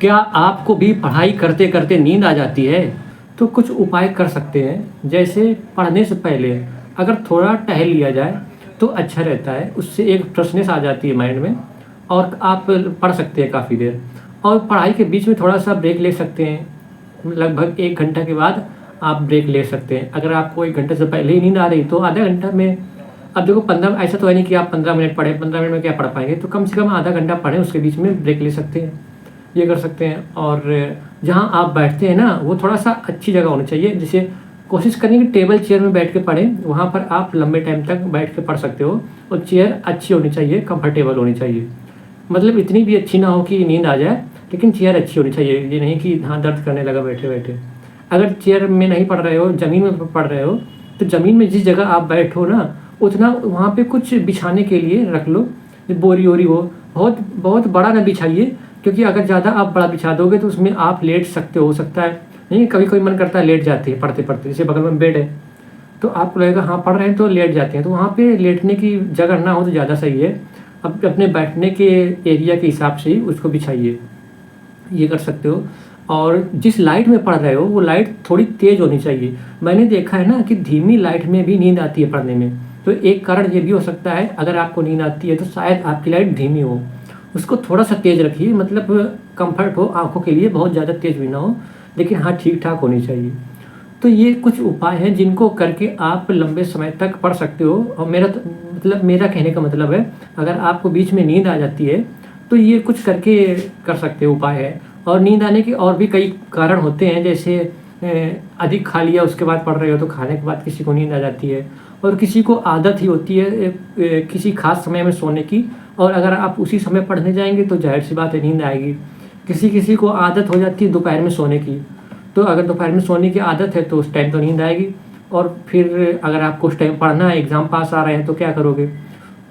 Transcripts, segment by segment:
क्या आपको भी पढ़ाई करते करते नींद आ जाती है? तो कुछ उपाय कर सकते हैं। जैसे पढ़ने से पहले अगर थोड़ा टहल लिया जाए तो अच्छा रहता है। उससे एक फ्रेशनेस आ जाती है माइंड में और आप पढ़ सकते हैं काफ़ी देर। और पढ़ाई के बीच में थोड़ा-सा ब्रेक ले सकते हैं। लगभग 1 घंटा के बाद आप ब्रेक ले सकते हैं। अगर आपको 1 घंटे से पहले ही नींद आ रही तो आधा घंटा में, अब देखो 15, ऐसा तो है नहीं कि आप 15 मिनट पढ़ें, 15 मिनट में क्या पढ़ पाएँगे, तो कम से कम आधा घंटा पढ़ें, उसके बीच में ब्रेक ले सकते हैं। ये कर सकते हैं। और जहाँ आप बैठते हैं ना, वो थोड़ा-सा अच्छी जगह होनी चाहिए। जैसे कोशिश करें कि टेबल चेयर में बैठ के पढ़ें, वहाँ पर आप लंबे टाइम तक बैठ के पढ़ सकते हो। और चेयर अच्छी होनी चाहिए, कंफर्टेबल होनी चाहिए। मतलब इतनी भी अच्छी ना हो कि नींद आ जाए, लेकिन चेयर अच्छी होनी चाहिए। ये नहीं कि हाँ, दर्द करने लगा बैठे-बैठे। अगर चेयर में नहीं पढ़ रहे हो, ज़मीन में पढ़ रहे हो, तो ज़मीन में जिस जगह आप बैठो ना, उतना वहाँ पे कुछ बिछाने के लिए रख लो, बोरी-वोरी हो। बहुत बहुत बड़ा ना बिछाइए, क्योंकि अगर ज़्यादा आप बड़ा बिछा दोगे तो उसमें आप लेट सकते हो सकता है। नहीं, कभी-कभी मन करता है लेट जाते हैं पढ़ते-पढ़ते, जैसे बगल में बेड है, तो आपको लगेगा हाँ, पढ़ रहे हैं तो लेट जाते हैं, तो वहाँ पे लेटने की जगह ना हो तो ज़्यादा सही है। अब अपने बैठने के एरिया के हिसाब से ही उसको बिछाइए, ये कर सकते हो। और जिस लाइट में पढ़ रहे हो वो लाइट थोड़ी तेज़ होनी चाहिए। मैंने देखा है ना कि धीमी लाइट में भी नींद आती है पढ़ने में, तो एक कारण ये भी हो सकता है। अगर आपको नींद आती है तो शायद आपकी लाइट धीमी हो। उसको थोड़ा-सा तेज़ रखिए, मतलब कम्फ़र्ट हो आँखों के लिए, बहुत ज़्यादा तेज़ भी ना हो, लेकिन हाँ, ठीक-ठाक होनी चाहिए। तो ये कुछ उपाय हैं जिनको करके आप लंबे समय तक पढ़ सकते हो। और मेरा कहने का मतलब है, अगर आपको बीच में नींद आ जाती है तो ये कुछ करके कर सकते हो, उपाय है। और नींद आने के और भी कई कारण होते हैं, जैसे अधिक खा लिया उसके बाद पढ़ रहे हो तो खाने के बाद किसी को नींद आ जाती है। और किसी को आदत ही होती है किसी ख़ास समय में सोने की, और अगर आप उसी समय पढ़ने जाएँगे तो ज़ाहिर-सी बात है नींद आएगी। किसी-किसी को आदत हो जाती है दोपहर में सोने की, तो अगर दोपहर में सोने की आदत है तो उस टाइम तो नींद आएगी। और फिर अगर आपको उस टाइम पढ़ना है, एग्ज़ाम पास आ रहे हैं, तो क्या करोगे?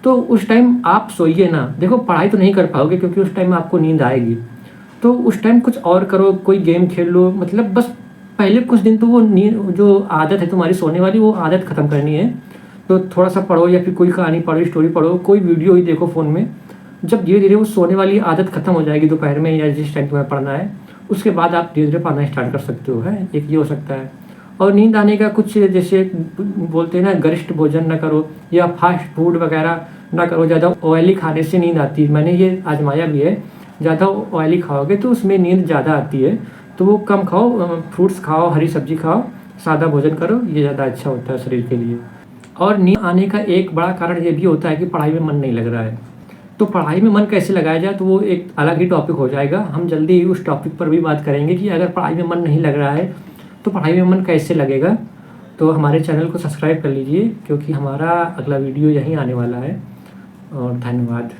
तो उस टाइम आप सोइए ना। देखो, पढ़ाई तो नहीं कर पाओगे क्योंकि उस टाइम आपको नींद आएगी। तो उस टाइम कुछ और करो, कोई गेम खेल लो, मतलब बस पहले कुछ दिन तो वो नींद जो आदत है तुम्हारी सोने वाली, वो आदत ख़त्म करनी है। तो थोड़ा-सा पढ़ो, या फिर कोई कहानी पढ़ो, स्टोरी पढ़ो, कोई वीडियो ही देखो फ़ोन में। जब धीरे-धीरे वो सोने वाली आदत ख़त्म हो जाएगी दोपहर में या जिस टाइम तुम्हें पढ़ना है, उसके बाद आप धीरे-धीरे पढ़ना स्टार्ट कर सकते हो, हैं? एक ये हो सकता है। और नींद आने का कुछ, जैसे बोलते हैं ना, गरिष्ठ भोजन ना करो या फ़ास्ट फूड वग़ैरह ना करो। ज़्यादा ऑयली खाने से नींद आती है, मैंने ये आज़माया भी है। ज़्यादा ऑयली खाओगे तो उसमें नींद ज़्यादा आती है, तो वो कम खाओ। फ्रूट्स खाओ, हरी सब्ज़ी खाओ, सादा भोजन करो, ये ज़्यादा अच्छा होता है शरीर के लिए। और नींद आने का एक बड़ा कारण ये भी होता है कि पढ़ाई में मन नहीं लग रहा है। तो पढ़ाई में मन कैसे लगाया जाए, तो वो एक अलग ही टॉपिक हो जाएगा। हम जल्दी ही उस टॉपिक पर भी बात करेंगे कि अगर पढ़ाई में मन नहीं लग रहा है तो पढ़ाई में मन कैसे लगेगा। तो हमारे चैनल को सब्सक्राइब कर लीजिए, क्योंकि हमारा अगला वीडियो यहीं आने वाला है। और धन्यवाद।